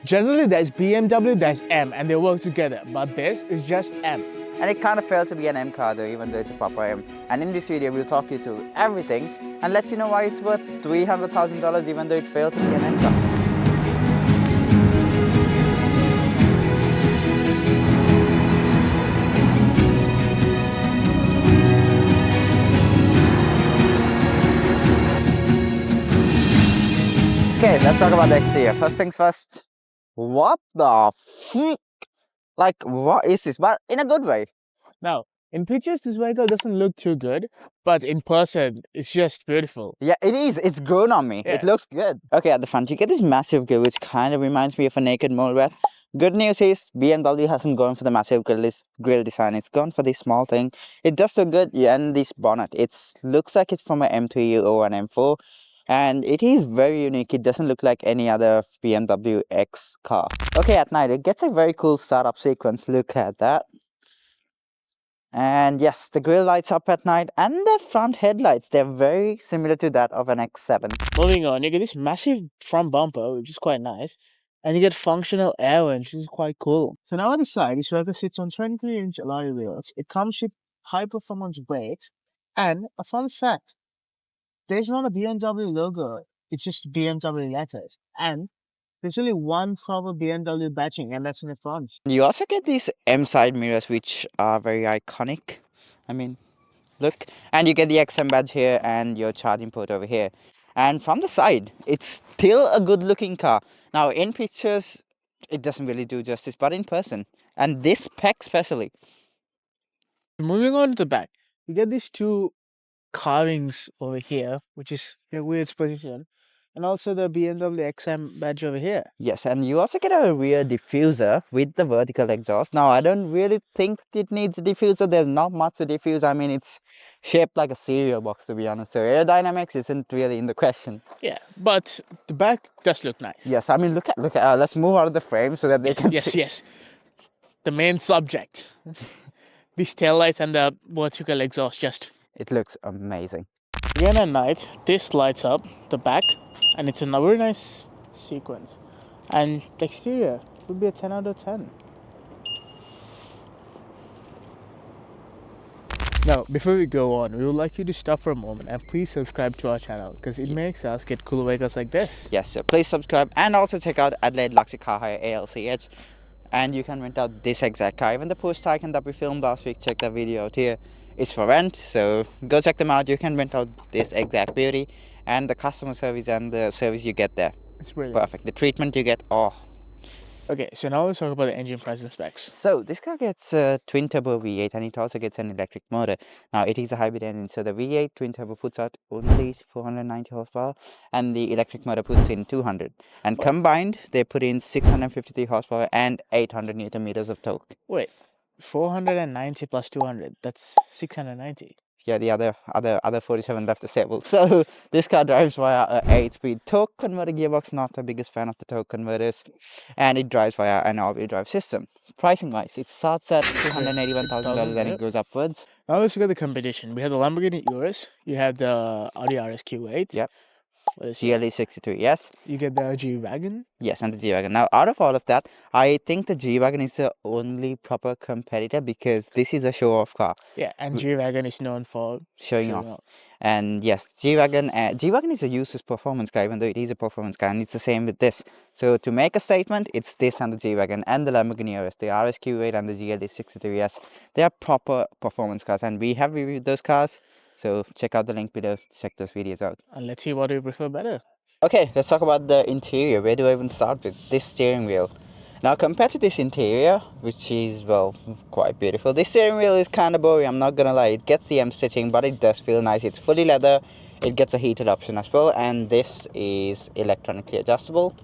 Generally, there's BMW, there's M, and they work together, but this is just M. And it kind of fails to be an M car though, even though it's a proper M. And in this video, we'll talk you through everything and let you know why it's worth $300,000 even though it fails to be an M car. Okay, let's talk about the exterior. First things first, what the fuck? Like, what is this? But in a good way. Now, in pictures, this vehicle doesn't look too good, but in person, it's just beautiful. Yeah, it is. It's grown on me. Yeah. It looks good. Okay, at the front, you get this massive grille, which kind of reminds me of a naked mole rat. Good news is BMW hasn't gone for the massive grille design. It's gone for this small thing. It does look good. Yeah, and this bonnet, it looks like it's from an M3 or an M4. And it is very unique. It doesn't look like any other BMW X car. Okay, at night, it gets a very cool startup sequence. Look at that. And yes, the grille lights up at night and the front headlights, they're very similar to that of an X7. Moving on, you get this massive front bumper, which is quite nice. And you get functional air vents, which is quite cool. So now on the side, this vehicle sits on 23-inch alloy wheels. It comes with high-performance brakes. And a fun fact, there's not a BMW logo. It's just BMW letters. And there's only one proper BMW badging, and that's in the front. You also get these M side mirrors, which are very iconic. I mean, look. And you get the XM badge here and your charging port over here. And from the side, it's still a good looking car. Now in pictures, it doesn't really do justice, but in person. And this spec especially. Moving on to the back, you get these two carvings over here, which is in a weird position. And also the BMW XM badge over here. Yes, and you also get a rear diffuser with the vertical exhaust. Now, I don't really think it needs a diffuser. There's not much to diffuse. I mean, it's shaped like a cereal box, to be honest. So aerodynamics isn't really in the question. Yeah, but the back does look nice. Yes, I mean, look at. Let's move out of the frame so that they can see. Yes. The main subject. These taillights and the vertical exhaust just... It looks amazing. Again at night, this lights up the back. And it's a very nice sequence. And the exterior would be a 10 out of 10. Now, before we go on, we would like you to stop for a moment and please subscribe to our channel because it makes us get cool vehicles like this. Yes, so please subscribe and also check out Adelaide Luxury Car Hire ALCH. And you can rent out this exact car. Even the Porsche Taycan that we filmed last week, check that video out here. It's for rent, so go check them out. You can rent out this exact beauty. And the customer service and the service you get there. It's brilliant. Perfect. The treatment you get, oh. Okay, so now let's talk about the engine price and specs. So this car gets a twin turbo V8 and it also gets an electric motor. Now it is a hybrid engine, so the V8 twin turbo puts out only 490 horsepower and the electric motor puts in 200. And combined, they put in 653 horsepower and 800 Newton meters of torque. Wait, 490 plus 200, that's 690. Yeah, the other 47 left disabled. So this car drives via a 8-speed torque converter gearbox. Not the biggest fan of the torque converters, and it drives via an all-wheel drive system. Pricing wise, it starts at $281,000 and it goes upwards. Now let's look at the competition. We have the Lamborghini Urus, you have the Audi RS Q8. Yep. GLE 63, yes. You get the G-wagon. Yes, and the G-wagon. Now, out of all of that, I think the G-wagon is the only proper competitor because this is a show-off car. Yeah, and G-wagon is known for showing off. And yes, G-wagon is a useless performance car, even though it is a performance car, and it's the same with this. So to make a statement, it's this and the G-wagon and the Lamborghini Urus, the RS Q8 and the GLE 63S. They are proper performance cars, and we have reviewed those cars. So check out the link below to check those videos out. And let's see what we prefer better. Okay, let's talk about the interior. Where do I even start with? This steering wheel. Now compared to this interior, which is, well, quite beautiful, this steering wheel is kind of boring, I'm not gonna lie. It gets the M stitching, but it does feel nice. It's fully leather, it gets a heated option as well, and this is electronically adjustable.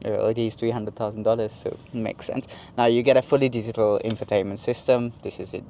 It is $300,000, so it makes sense. Now you get a fully digital infotainment system. This is a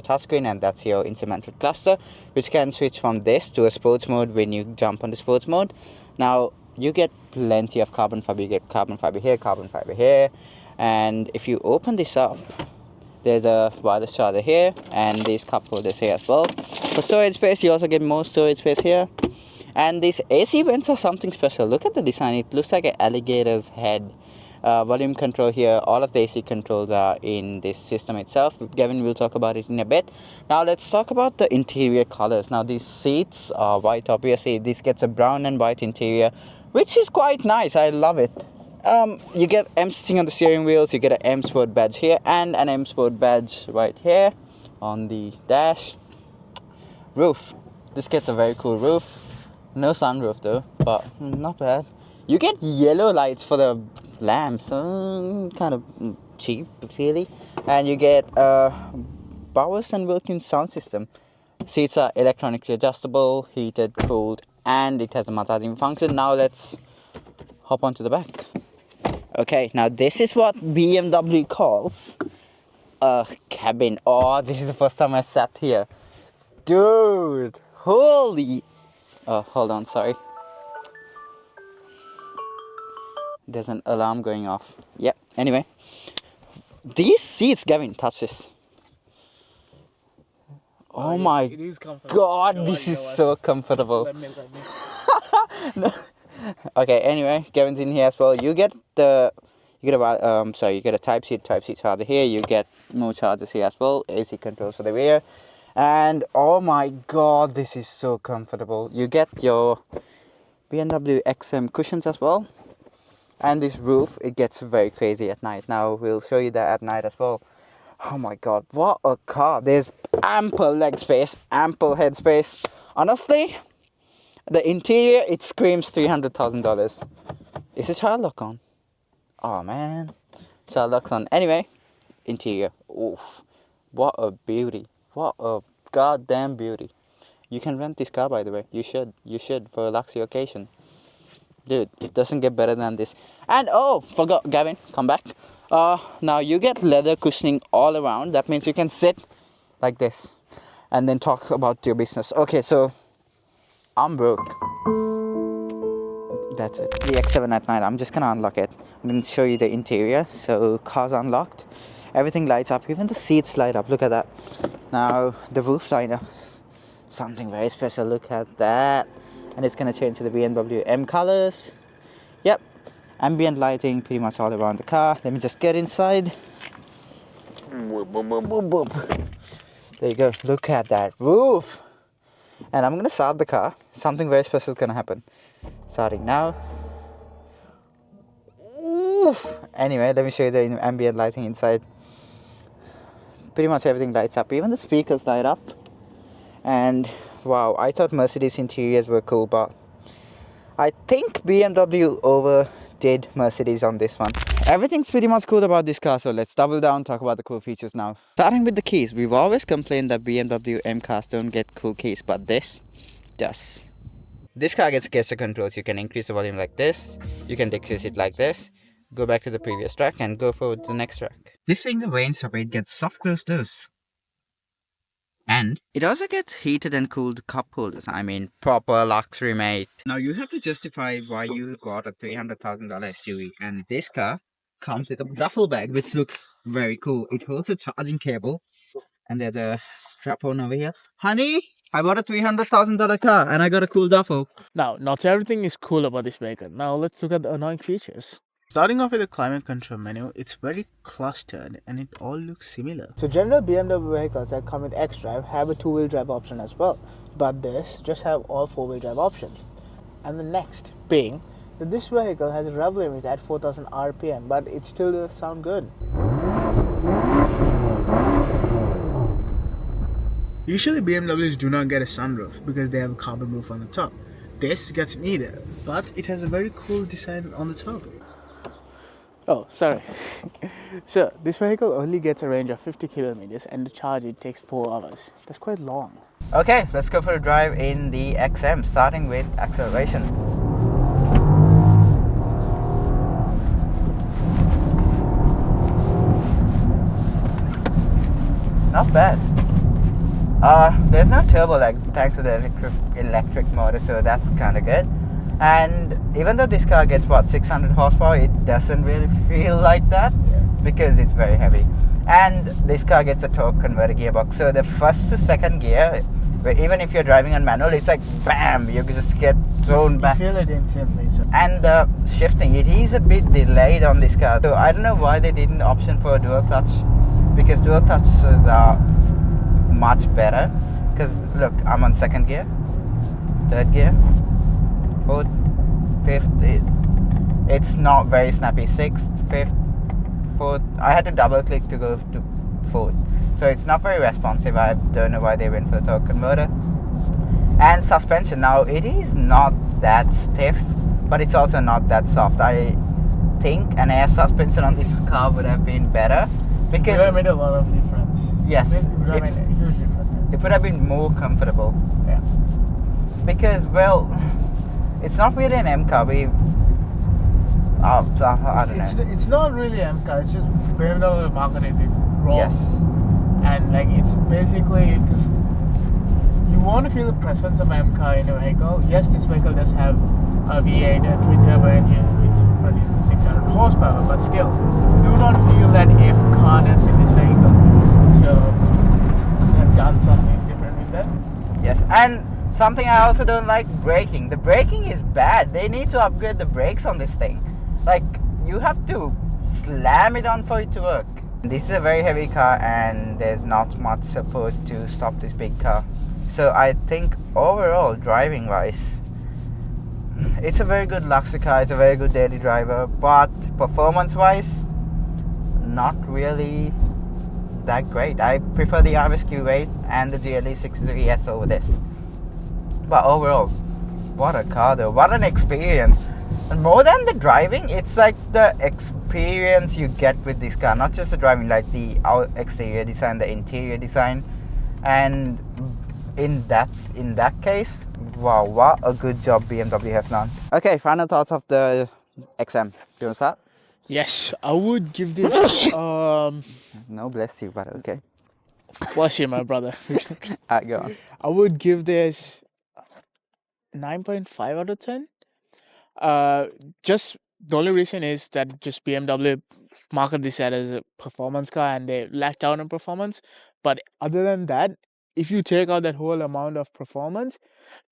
touchscreen, and that's your instrumental cluster, which can switch from this to a sports mode when you jump on the sports mode. Now you get plenty of carbon fiber. You get carbon fiber here, and if you open this up, there's a wireless charger here, and these cup holders here as well. For storage space, you also get more storage space here. And these AC vents are something special. Look at the design. It looks like an alligator's head. Volume control here. All of the AC controls are in this system itself. Gavin will talk about it in a bit. Now let's talk about the interior colors. Now these seats are white. Obviously this gets a brown and white interior, which is quite nice. I love it. You get M sitting on the steering wheels. You get an M Sport badge here and an M Sport badge right here on the dash. Roof. This gets a very cool roof. No sunroof though, but not bad. You get yellow lights for the lamps, kind of cheap, really. And you get Bowers and Wilkins sound system. Seats are electronically adjustable, heated, cooled, and it has a massaging function. Now let's hop onto the back. Okay, now this is what BMW calls a cabin. Oh, this is the first time I sat here. Dude, holy... Oh, hold on, sorry. There's an alarm going off. Yep, anyway. These seats, Gavin, touch this. Oh my it is god, this is so comfortable. Let me. No. Okay, anyway, Gavin's in here as well. You get a Type C charger here. You get more chargers here as well. AC controls for the rear. And oh my god, this is so comfortable. You get your BMW XM cushions as well. And this roof, it gets very crazy at night. Now we'll show you that at night as well. Oh my god, what a car. There's ample leg space, ample head space. Honestly, the interior, it screams $300,000. Is the child lock on? Oh man, child lock's on. Anyway, interior, oof, what a beauty. What a goddamn beauty. You can rent this car, by the way. You should for a luxury occasion. Dude, it doesn't get better than this. And oh, forgot, Gavin, come back. Now you get leather cushioning all around. That means you can sit like this and then talk about your business. Okay, so I'm broke. That's it. The X7 at night, I'm just gonna unlock it. I'm gonna show you the interior. So car's unlocked. Everything lights up, even the seats light up. Look at that. Now the roof liner, something very special. Look at that. And it's gonna change to the BMW M colors. Yep, ambient lighting pretty much all around the car. Let me just get inside. Boop, boop, boop, boop, boop. There you go. Look at that roof. And I'm gonna start the car. Something very special is gonna happen. Starting now. Oof. Anyway, let me show you the ambient lighting inside. Pretty much everything lights up. Even the speakers light up. And wow, I thought Mercedes interiors were cool, but I think BMW overdid Mercedes on this one. Everything's pretty much cool about this car, so let's double down, talk about the cool features now. Starting with the keys, we've always complained that BMW M cars don't get cool keys, but this does. This car gets gesture controls. You can increase the volume like this, you can decrease it like this, go back to the previous track and go forward to the next track. This being the range stopper, it gets soft close doors. And it also gets heated and cooled cup holders. I mean, proper luxury, mate. Now you have to justify why you bought a $300,000 SUV. And this car comes with a duffel bag, which looks very cool. It holds a charging cable. And there's a strap on over here. Honey, I bought a $300,000 car and I got a cool duffel. Now, not everything is cool about this vehicle. Now let's look at the annoying features. Starting off with the climate control menu, it's very clustered and it all looks similar. So general BMW vehicles that come with X-Drive have a two-wheel drive option as well, but this just have all four-wheel drive options. And the next being that this vehicle has a rev limit at 4000 RPM, but it still does sound good. Usually BMWs do not get a sunroof because they have a carbon roof on the top. This gets neither, but it has a very cool design on the top. Oh, sorry. So, this vehicle only gets a range of 50 kilometers and to charge it takes 4 hours. That's quite long. Okay, let's go for a drive in the XM, starting with acceleration. Not bad. There's no turbo lag thanks to the electric motor, so that's kind of good. And even though this car gets 600 horsepower, it doesn't really feel like that because it's very heavy. And this car gets a torque converter gearbox, so the first to second gear But even if you're driving on manual, it's like bam, you just get thrown You back. feel it instantly. So. And the shifting, it is a bit delayed on this car. So I don't know why they didn't option for a dual clutch, because dual clutches are much better. Because look, I'm on second gear, third gear, fourth, fifth. It's not very snappy. Sixth, fifth, fourth. I had to double click to go to fourth. So it's not very responsive. I don't know why they went for a torque converter. And suspension, now it is not that stiff, but it's also not that soft. I think an air suspension on this car would have been better, because It would have made a lot of difference. yes, It would have made a huge difference. it would have been more comfortable. Yeah. Because, well, it's not really an M car. I don't know. It's not really M car. It's just BMW marketed it wrong. Yes. And like it's basically because you want to feel the presence of M car in a vehicle. Yes, this vehicle does have a V8 twin turbo engine which produces 600 horsepower, but still, you do not feel that M carness in this vehicle. So they've done something different with that. Yes, and something I also don't like, braking. The braking is bad. They need to upgrade the brakes on this thing. Like, you have to slam it on for it to work. This is a very heavy car and there's not much support to stop this big car. So I think overall, driving wise, it's a very good luxury car. It's a very good daily driver, but performance wise, not really that great. I prefer the RS Q8 and the GLE 63S over this. But overall, what a car though, what an experience. And more than the driving, it's like the experience you get with this car, not just the driving, like the exterior design, the interior design. And in that case, wow, what a good job BMW has done. Okay, final thoughts of the XM. Do you want to start? Yes, I would give this No, bless you, but okay. bless you, my brother. Go on. I would give this 9.5 out of 10. Just the only reason is that just BMW marketed this as a performance car and they lacked out on performance. But other than that, if you take out that whole amount of performance,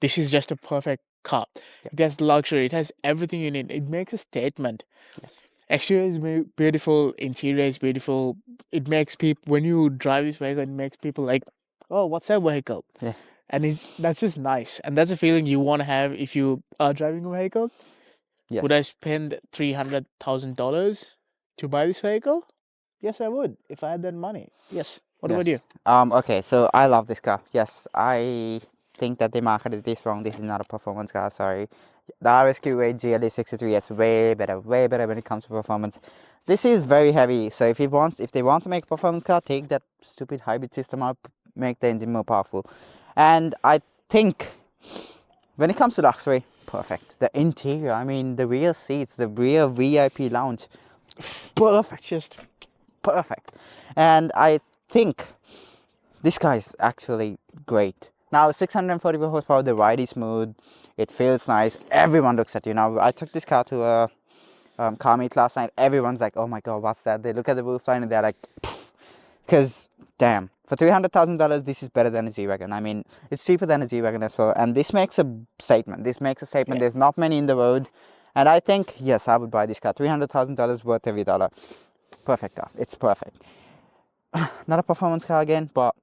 this is just a perfect car. Yeah. It has luxury. It has everything you need. It makes a statement. Yes. Exterior is beautiful. Interior is beautiful. It makes people, when you drive this vehicle, it makes people like, oh, what's that vehicle? Yeah. And that's just nice. And that's a feeling you want to have if you are driving a vehicle. Yes. Would I spend $300,000 to buy this vehicle? Yes, I would if I had that money. Yes. What about you? Okay, so I love this car. Yes, I think that they marketed this wrong. This is not a performance car, sorry. The RSQ8 GLE 63 is way better when it comes to performance. This is very heavy, so if they want to make a performance car, take that stupid hybrid system out, make the engine more powerful. And I think when it comes to luxury, perfect. The interior, I mean, the rear seats, the rear VIP lounge, perfect, just perfect. And I think this car is actually great. Now, 640 horsepower, the ride is smooth, it feels nice, everyone looks at you. Now, I took this car to a car meet last night, everyone's like, oh my god, what's that? They look at the roofline and they're like, because damn, for $300,000, this is better than a G-wagon. I mean, it's cheaper than a G-wagon as well, and this makes a statement. Yeah. There's not many in the road, and I think, yes, I would buy this car. $300,000 worth every dollar. Perfect car. It's perfect. Not a performance car again, but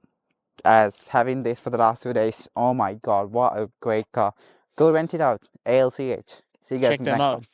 as having this for the last 2 days, oh my god, what a great car. Go rent it out. ALCH. See you guys Check in the them next out. one.